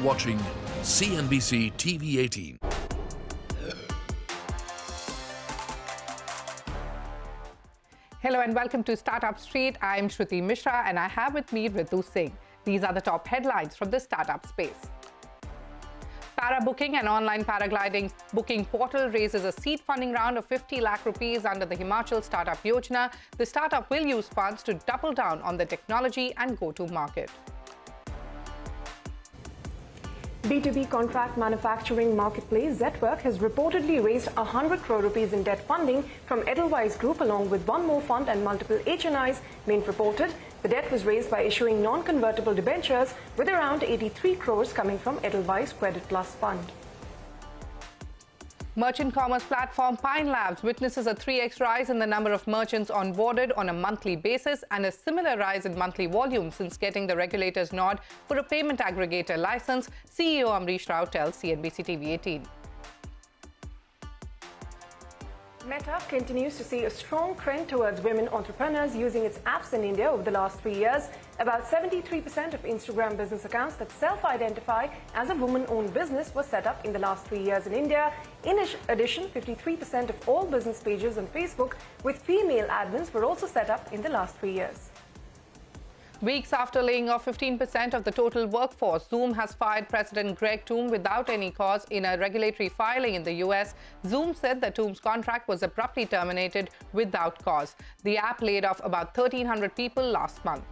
watching CNBC-TV18. Hello and welcome to Startup Street. I'm Shruti Mishra and I have with me Ritu Singh. These are the top headlines from the startup space. Para Booking, an online paragliding booking portal, raises a seed funding round of 50 lakh rupees under the Himachal Startup Yojana. The startup will use funds to double down on the technology and go to market. B2B contract manufacturing marketplace Zetwork has reportedly raised 100 crore rupees in debt funding from Edelweiss Group along with one more fund and multiple HNIs. Mint reported the debt was raised by issuing non-convertible debentures with around 83 crores coming from Edelweiss Credit Plus Fund. Merchant commerce platform Pine Labs witnesses a 3x rise in the number of merchants onboarded on a monthly basis and a similar rise in monthly volume since getting the regulator's nod for a payment aggregator license, CEO Amrish Rao tells CNBC-TV18. Meta continues to see a strong trend towards women entrepreneurs using its apps in India over the last 3 years. About 73% of Instagram business accounts that self-identify as a woman-owned business were set up in the last 3 years in India. In addition, 53% of all business pages on Facebook with female admins were also set up in the last 3 years. Weeks after laying off 15% of the total workforce, Zoom has fired President Greg Tomb without any cause in a regulatory filing in the US. Zoom said that Tomb's contract was abruptly terminated without cause. The app laid off about 1,300 people last month.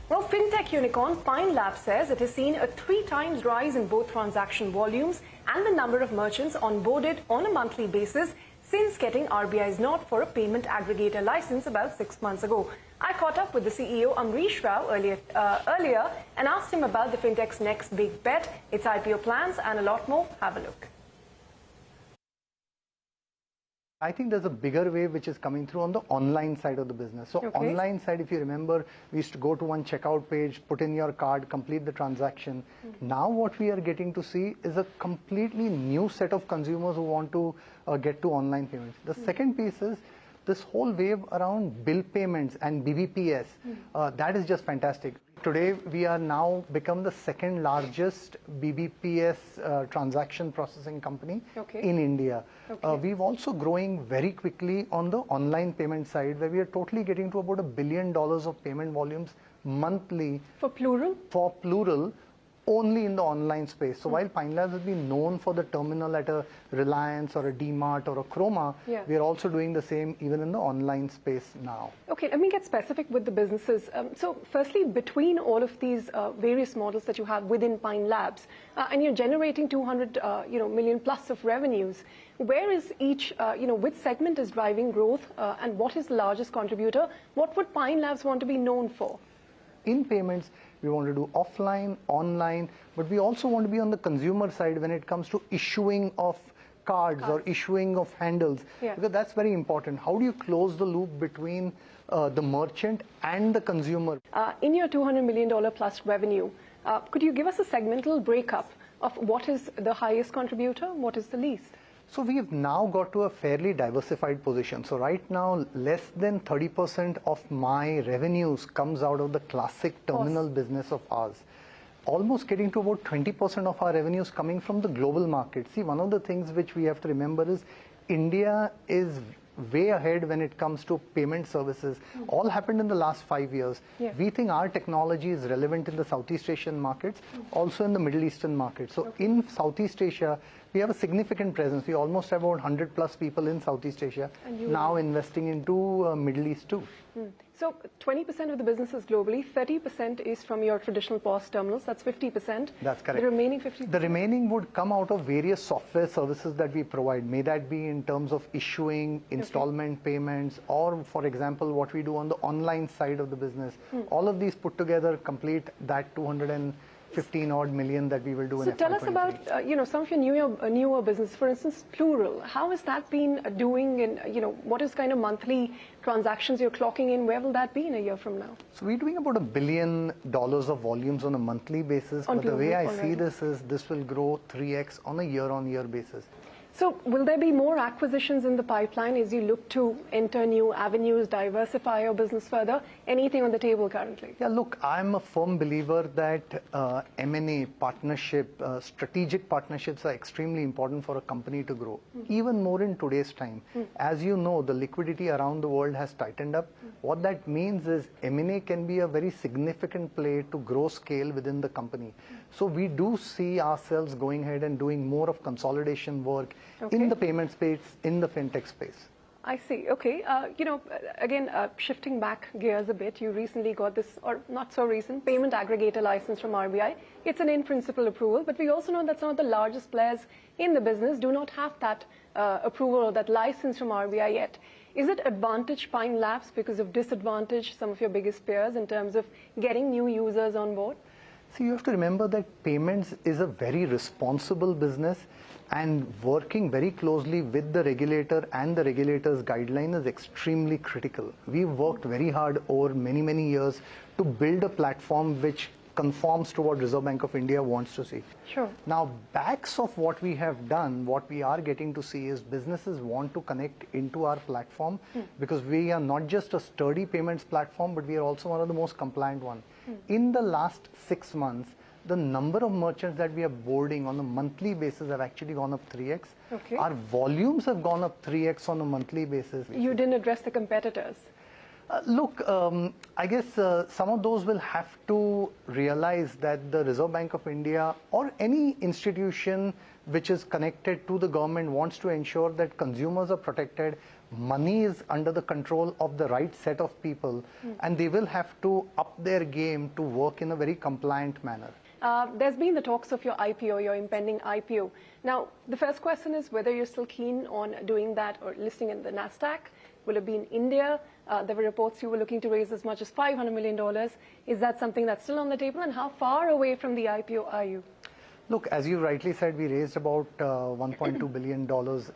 Well, fintech unicorn Pine Labs says it has seen a 3 times rise in both transaction volumes and the number of merchants onboarded on a monthly basis since getting RBI's nod for a payment aggregator license about 6 months ago. I caught up with the CEO Amrish Rao earlier and asked him about the fintech's next big bet, its IPO plans and a lot more. Have a look. I think there's a bigger wave which is coming through on the online side of the business. So online side, if you remember, we used to go to one checkout page, put in your card, complete the transaction. Now what we are getting to see is a completely new set of consumers who want to get to online payments. The second piece is this whole wave around bill payments and BBPS. That is just fantastic. Today, we are now become the second largest BBPS transaction processing company in India. We've also growing very quickly on the online payment side, where we are totally getting to about $1 billion of payment volumes monthly. For plural? For plural. Only in the online space. So while Pine Labs has been known for the terminal at a Reliance or a D-Mart or a Chroma, we are also doing the same even in the online space now. Okay, let me get specific with the businesses. So firstly, between all of these various models that you have within Pine Labs, and you're generating 200 million plus of revenues, where is each, which segment is driving growth and what is the largest contributor? What would Pine Labs want to be known for? In payments, we want to do offline, online, but we also want to be on the consumer side when it comes to issuing of cards or issuing of handles, because that's very important. How do you close the loop between the merchant and the consumer? In your $200 million plus revenue, could you give us a segmental breakup of what is the highest contributor, what is the least? So we have now got to a fairly diversified position. So right now, less than 30% of my revenues comes out of the classic terminal business of ours. Almost getting to about 20% of our revenues coming from the global market. See, one of the things which we have to remember is India is way ahead when it comes to payment services. All happened in the last 5 years. We think our technology is relevant in the Southeast Asian markets, also in the Middle Eastern markets. So in Southeast Asia, we have a significant presence. We almost have about 100 plus people in Southeast Asia now investing into Middle East too. So 20% of the business is globally, 30% is from your traditional POS terminals, that's 50%. That's correct. The remaining 50%? The remaining would come out of various software services that we provide. May that be in terms of issuing, installment payments, or for example, what we do on the online side of the business. All of these put together complete that 215 odd million that we will do in FY23. So tell us about, some of your newer business, for instance, Plural. How has that been doing and, what is kind of monthly transactions you're clocking in? Where will that be in a year from now? So we're doing about $1 billion of volumes on a monthly basis. But the way I see this is this will grow 3x on a year-on-year basis. So will there be more acquisitions in the pipeline as you look to enter new avenues, diversify your business further? Anything on the table currently? Yeah, look, I'm a firm believer that M&A partnership, strategic partnerships are extremely important for a company to grow, even more in today's time. As you know, the liquidity around the world has tightened up. What that means is M&A can be a very significant play to grow scale within the company. So we do see ourselves going ahead and doing more of consolidation work in the payment space, in the fintech space. I see. Okay. Again, shifting back gears a bit, you recently got this, or not so recent, payment aggregator license from RBI. It's an in-principle approval, but we also know that some of the largest players in the business do not have that approval or that license from RBI yet. Is it advantage Pine Labs because of disadvantage some of your biggest peers in terms of getting new users on board? So you have to remember that payments is a very responsible business, and working very closely with the regulator and the regulator's guideline is extremely critical. We've worked very hard over many, many years to build a platform which conforms to what Reserve Bank of India wants to see. Sure. Now, backs of what we have done, what we are getting to see is businesses want to connect into our platform because we are not just a sturdy payments platform, but we are also one of the most compliant one. In the last 6 months, the number of merchants that we are boarding on a monthly basis have actually gone up 3x. Okay. Our volumes have gone up 3x on a monthly basis. You didn't address the competitors. Look, I guess some of those will have to realize that the Reserve Bank of India or any institution which is connected to the government wants to ensure that consumers are protected, money is under the control of the right set of people, and they will have to up their game to work in a very compliant manner. There's been the talks of your IPO, your impending IPO. Now, the first question is whether you're still keen on doing that or listing in the NASDAQ. Will it be in India? There were reports you were looking to raise as much as $500 million. Is that something that's still on the table? And how far away from the IPO are you? Look, as you rightly said, we raised about $1.2 billion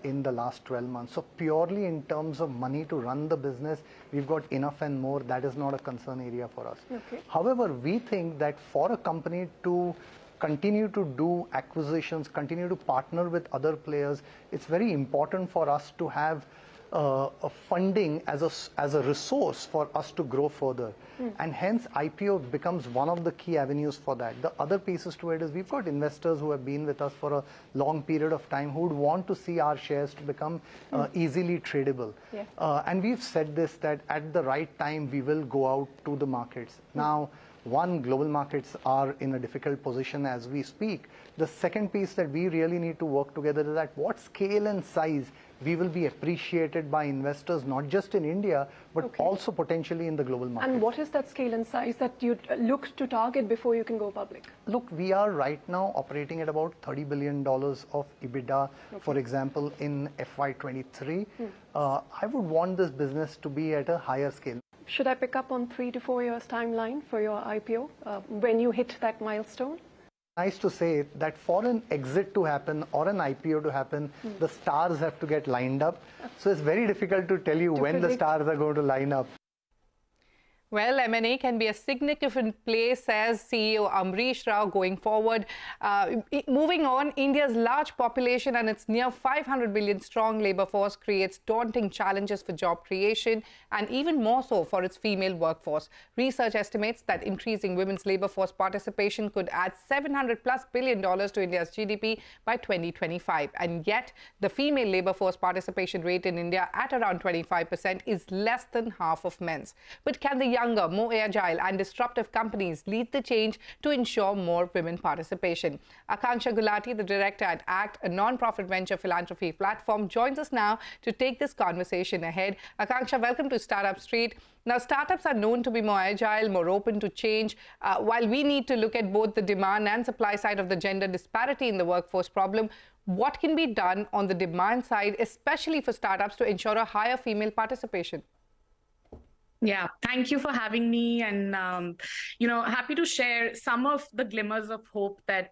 in the last 12 months. So purely in terms of money to run the business, we've got enough and more. That is not a concern area for us. Okay. However, we think that for a company to continue to do acquisitions, continue to partner with other players, it's very important for us to have a funding as a resource for us to grow further. And hence IPO becomes one of the key avenues for that. The other pieces to it is we've got investors who have been with us for a long period of time who would want to see our shares to become easily tradable. Yeah. And we've said this, that at the right time we will go out to the markets. Now, one, global markets are in a difficult position as we speak. The second piece that we really need to work together is at what scale and size we will be appreciated by investors, not just in India, but also potentially in the global market. And what is that scale and size that you look to target before you can go public? Look, we are right now operating at about $30 billion of EBITDA, for example, in FY23. I would want this business to be at a higher scale. Should I pick up on 3 to 4 years timeline for your IPO when you hit that milestone? Nice to say that for an exit to happen or an IPO to happen, the stars have to get lined up. So it's very difficult to tell you when the stars are going to line up. Well, M&A can be a significant play, says CEO Amrish Rao, going forward. Moving on, India's large population and its near 500 billion strong labour force creates daunting challenges for job creation and even more so for its female workforce. Research estimates that increasing women's labour force participation could add $700+ billion to India's GDP by 2025. And yet, the female labour force participation rate in India at around 25% is less than half of men's. But can the younger, more agile and disruptive companies lead the change to ensure more women participation? Akanksha Gulati, the director at ACT, a non-profit venture philanthropy platform, joins us now to take this conversation ahead. Akanksha, welcome to Startup Street. Now, startups are known to be more agile, more open to change. While we need to look at both the demand and supply side of the gender disparity in the workforce problem, what can be done on the demand side, especially for startups, to ensure a higher female participation? Yeah, thank you for having me, and happy to share some of the glimmers of hope that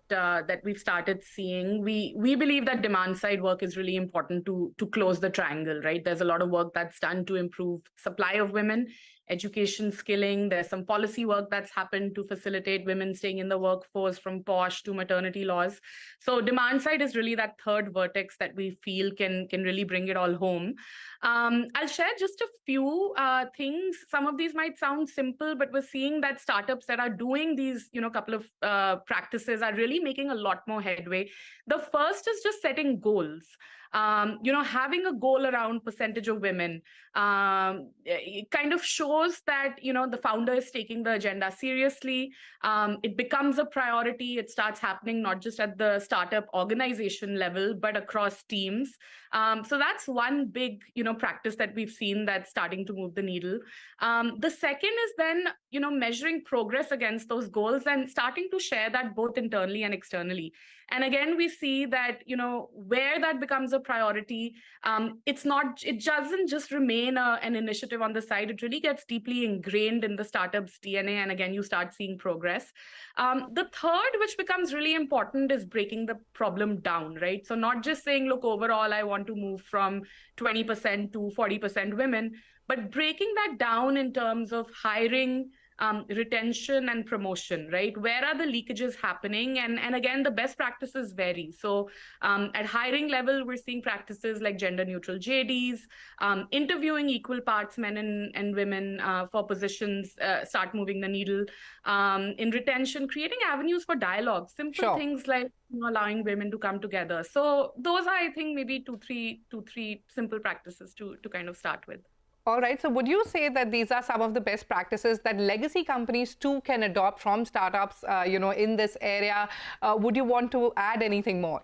we've started seeing. We believe that demand side work is really important to close the triangle, right? There's a lot of work that's done to improve supply of women, education skilling. There's some policy work that's happened to facilitate women staying in the workforce, from POSH to maternity laws. So demand side is really that third vertex that we feel can really bring it all home. I'll share just a few things. Some of these might sound simple, but we're seeing that startups that are doing these, couple of practices are really making a lot more headway. The first is just setting goals. Having a goal around percentage of women, it kind of shows that, the founder is taking the agenda seriously. It becomes a priority. It starts happening not just at the startup organization level, but across teams. So that's one big, practice that we've seen that's starting to move the needle. The second is then, measuring progress against those goals and starting to share that both internally and externally. And again, we see that, where that becomes a priority, it doesn't just remain an initiative on the side. It really gets deeply ingrained in the startup's DNA. And again, you start seeing progress. The third, which becomes really important, is breaking the problem down, right? So not just saying, look, overall, I want to move from 20% to 40% women, but breaking that down in terms of hiring, retention and promotion, right? Where are the leakages happening? And again, the best practices vary. So at hiring level, we're seeing practices like gender neutral JDs, interviewing equal parts men and women for positions start moving the needle. In retention, creating avenues for dialogue, simple things like allowing women to come together. So those are, I think, maybe two, three simple practices to kind of start with. All right. So would you say that these are some of the best practices that legacy companies too can adopt from startups, in this area? Would you want to add anything more?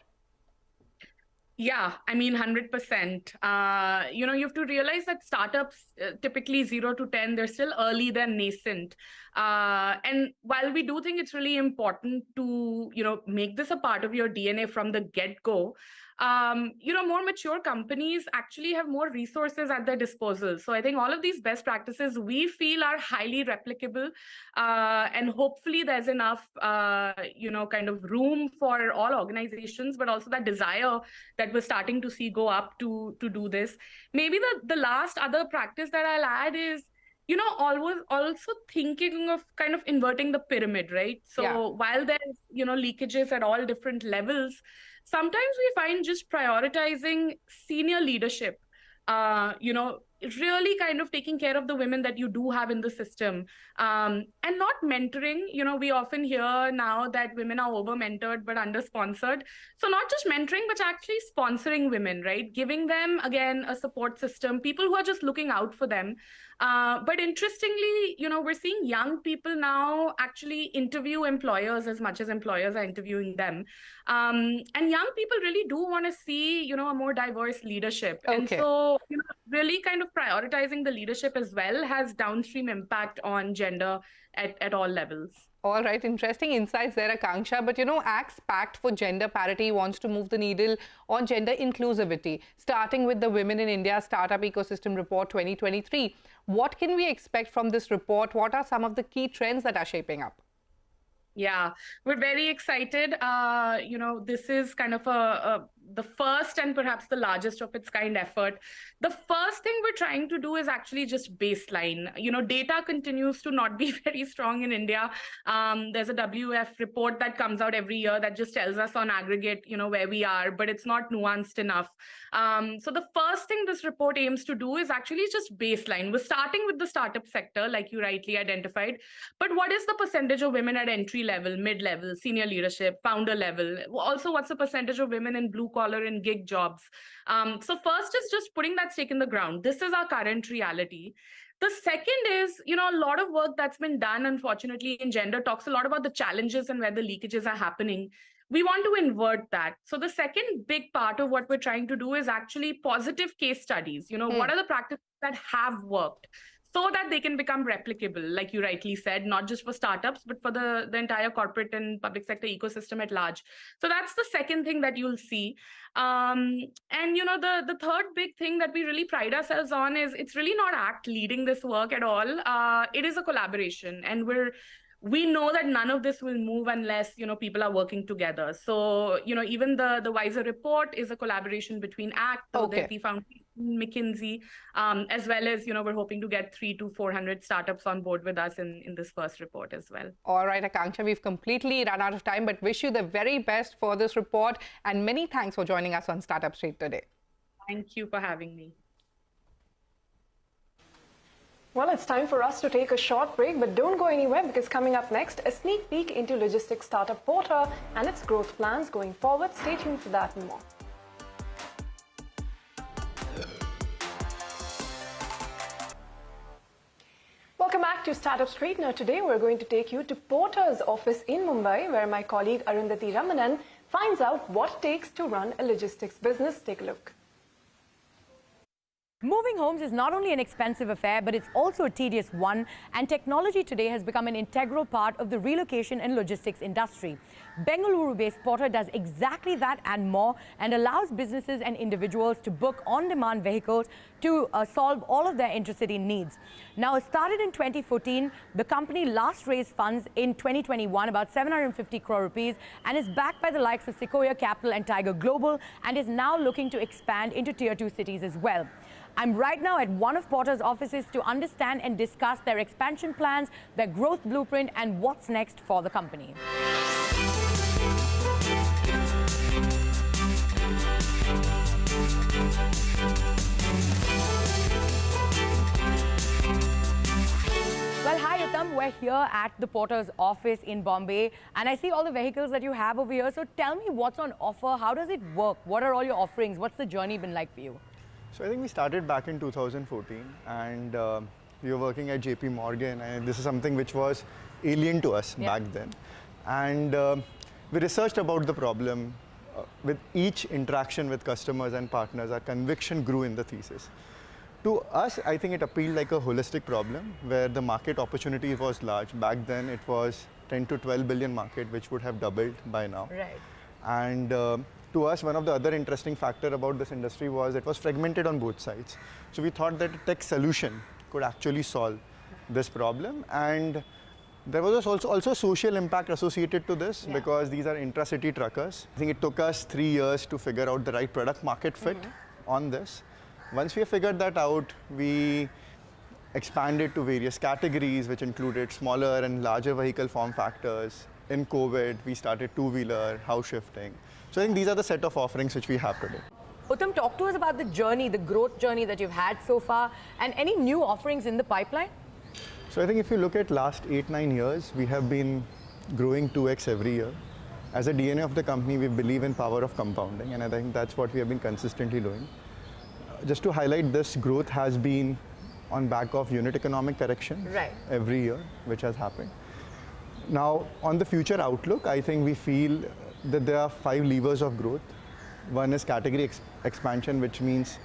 Yeah, I mean, 100%. You have to realize that startups, typically 0 to 10, they're still early, they're nascent. And while we do think it's really important to, make this a part of your DNA from the get-go, more mature companies actually have more resources at their disposal. So I think all of these best practices we feel are highly replicable, and hopefully there's enough, kind of room for all organizations, but also that desire that we're starting to see go up to do this. Maybe the last other practice that I'll add is, always also thinking of kind of inverting the pyramid, right? So while there's, leakages at all different levels, sometimes we find just prioritizing senior leadership, really kind of taking care of the women that you do have in the system, and not mentoring. We often hear now that women are over-mentored but under-sponsored. So not just mentoring, but actually sponsoring women, right? Giving them, again, a support system, people who are just looking out for them. But interestingly, we're seeing young people now actually interview employers as much as employers are interviewing them. And young people really do want to see, a more diverse leadership. Okay. And so, really kind of prioritizing the leadership as well has downstream impact on gender at all levels. All right, interesting insights there, Akanksha. But Acts Pact for Gender Parity wants to move the needle on gender inclusivity, starting with the Women in India Startup Ecosystem Report 2023. What can we expect from this report? What are some of the key trends that are shaping up? Yeah, we're very excited. This is kind of the first and perhaps the largest of its kind effort. The first thing we're trying to do is actually just baseline. Data continues to not be very strong in India. There's a WF report that comes out every year that just tells us on aggregate, where we are, but it's not nuanced enough. So the first thing this report aims to do is actually just baseline. We're starting with the startup sector, like you rightly identified, but what is the percentage of women at entry level, mid-level, senior leadership, founder level? Also, what's the percentage of women in blue collar and gig jobs? So first is just putting that stake in the ground. This is our current reality. The second is, a lot of work that's been done, unfortunately, in gender talks a lot about the challenges and where the leakages are happening. We want to invert that. So the second big part of what we're trying to do is actually positive case studies. What are the practices that have worked, so that they can become replicable, like you rightly said, not just for startups, but for the entire corporate and public sector ecosystem at large. So that's the second thing that you'll see. And, the third big thing that we really pride ourselves on is it's really not ACT leading this work at all. It is a collaboration, and we know that none of this will move unless, people are working together. So, even the Wiser report is a collaboration between ACT, the Foundation, McKinsey, as well as, we're hoping to get 300 to 400 startups on board with us in this first report as well. All right, Akanksha, we've completely run out of time, but wish you the very best for this report. And many thanks for joining us on Startup Street today. Thank you for having me. Well, it's time for us to take a short break, but don't go anywhere because coming up next, a sneak peek into logistics startup Porter and its growth plans going forward. Stay tuned for that and more. Welcome back to Startup Street. Now today we're going to take you to Porter's office in Mumbai, where my colleague Arundhati Ramanan finds out what it takes to run a logistics business. Take a look. Moving homes is not only an expensive affair, but it's also a tedious one, and technology today has become an integral part of the relocation and logistics industry. Bengaluru-based Porter does exactly that and more, and allows businesses and individuals to book on-demand vehicles to solve all of their intercity needs. Now, it started in 2014. The company last raised funds in 2021, about 750 crore rupees, and is backed by the likes of Sequoia Capital and Tiger Global, and is now looking to expand into Tier 2 cities as well. I'm right now at one of Porter's offices to understand and discuss their expansion plans, their growth blueprint, and what's next for the company. Well, hi Uttam, we're here at the Porter's office in Bombay, and I see all the vehicles that you have over here. So tell me what's on offer, how does it work, what are all your offerings, what's the journey been like for you? So I think we started back in 2014, and we were working at JP Morgan, and this is something which was alien to us back then. And we researched about the problem. With each interaction with customers and partners, our conviction grew in the thesis. To us, I think it appealed like a holistic problem where the market opportunity was large. Back then, it was 10 to 12 billion market, which would have doubled by now. Right. And to us, one of the other interesting factor about this industry was it was fragmented on both sides. So we thought that a tech solution could actually solve this problem. And there was also social impact associated to this because these are intra-city truckers. I think it took us 3 years to figure out the right product market fit on this. Once we figured that out, we expanded to various categories, which included smaller and larger vehicle form factors. In COVID, we started two-wheeler, house shifting. So I think these are the set of offerings which we have today. Uttam, talk to us about the journey, the growth journey that you've had so far, and any new offerings in the pipeline? So I think if you look at last 8-9 years, we have been growing 2x every year. As a DNA of the company, we believe in power of compounding, and I think that's what we have been consistently doing. Just to highlight, this growth has been on back of unit economic correction every year, which has happened. Now, on the future outlook, I think we feel that there are 5 levers of growth. One is category expansion, which means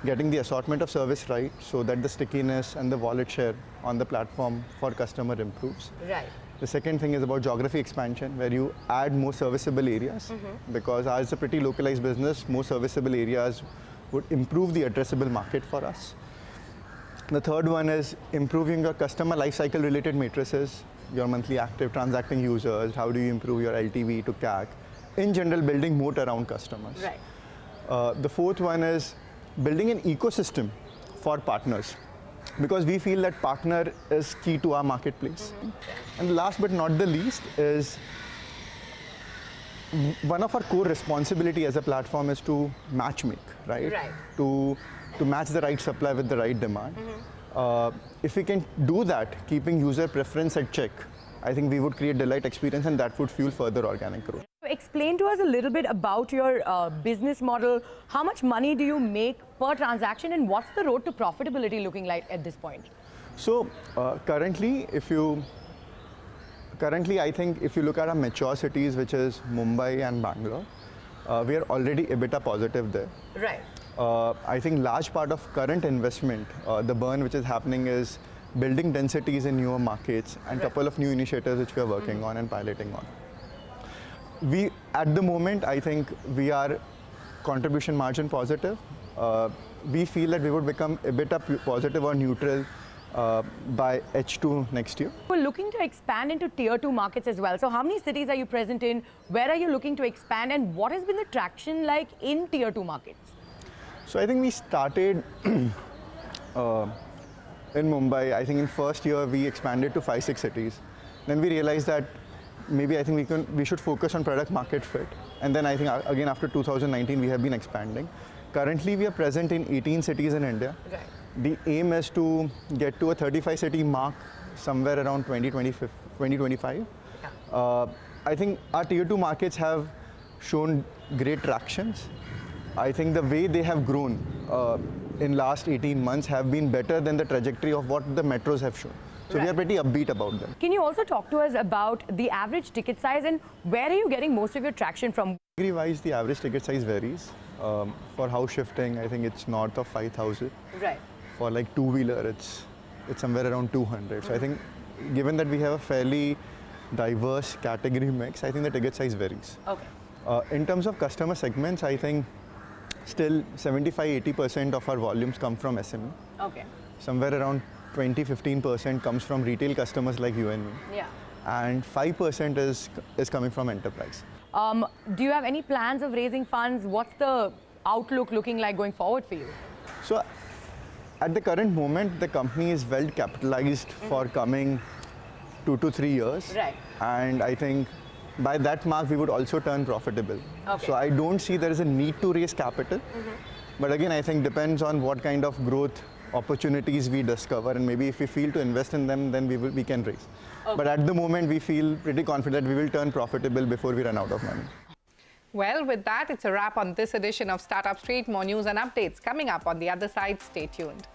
getting the assortment of service right so that the stickiness and the wallet share on the platform for customer improves. Right. The second thing is about geography expansion, where you add more serviceable areas, because as a pretty localized business, more serviceable areas would improve the addressable market for us. The third one is improving your customer lifecycle related matrices, your monthly active transacting users, how do you improve your LTV to CAC, in general building moat around customers. Right. The fourth one is building an ecosystem for partners, because we feel that partner is key to our marketplace. And last but not the least is one of our core responsibility as a platform is to matchmake, right? To match the right supply with the right demand. If we can do that, keeping user preference at check, I think we would create delight experience, and that would fuel further organic growth. Explain to us a little bit about your business model. How much money do you make per transaction, and what's the road to profitability looking like at this point? So currently, I think if you look at our mature cities, which is Mumbai and Bangalore, we are already EBITDA positive there. Right. I think large part of current investment, the burn which is happening is building densities in newer markets and couple of new initiatives which we are working on and piloting on. We, at the moment, I think we are contribution margin positive. We feel that we would become EBITDA positive or neutral by H2 next year. We're looking to expand into Tier 2 markets as well. So how many cities are you present in? Where are you looking to expand? And what has been the traction like in Tier 2 markets? So I think we started in Mumbai. I think in first year we expanded to 5-6 cities. Then we realized that maybe I think we should focus on product market fit. And then I think again after 2019 we have been expanding. Currently we are present in 18 cities in India. Right. The aim is to get to a 35 city mark somewhere around 2025. I think our tier 2 markets have shown great tractions. I think the way they have grown in last 18 months have been better than the trajectory of what the metros have shown. So we are pretty upbeat about them. Can you also talk to us about the average ticket size and where are you getting most of your traction from? Category-wise, the average ticket size varies. For house shifting, I think it's north of 5,000. Right. For like two-wheeler, it's somewhere around 200. So I think given that we have a fairly diverse category mix, I think the ticket size varies. Okay. In terms of customer segments, I think still 75-80% of our volumes come from SME. Okay. Somewhere around 20-15% comes from retail customers like you and me. Yeah. And 5% is coming from enterprise. Do you have any plans of raising funds? What's the outlook looking like going forward for you? So at the current moment, the company is well capitalized for coming 2 to 3 years. Right. And I think by that mark, we would also turn profitable. Okay. So I don't see there is a need to raise capital. But again, I think depends on what kind of growth opportunities we discover, and maybe if we feel to invest in them, then we can raise. Okay. But at the moment, we feel pretty confident we will turn profitable before we run out of money. Well, with that, it's a wrap on this edition of Startup Street. More news and updates coming up on the other side. Stay tuned.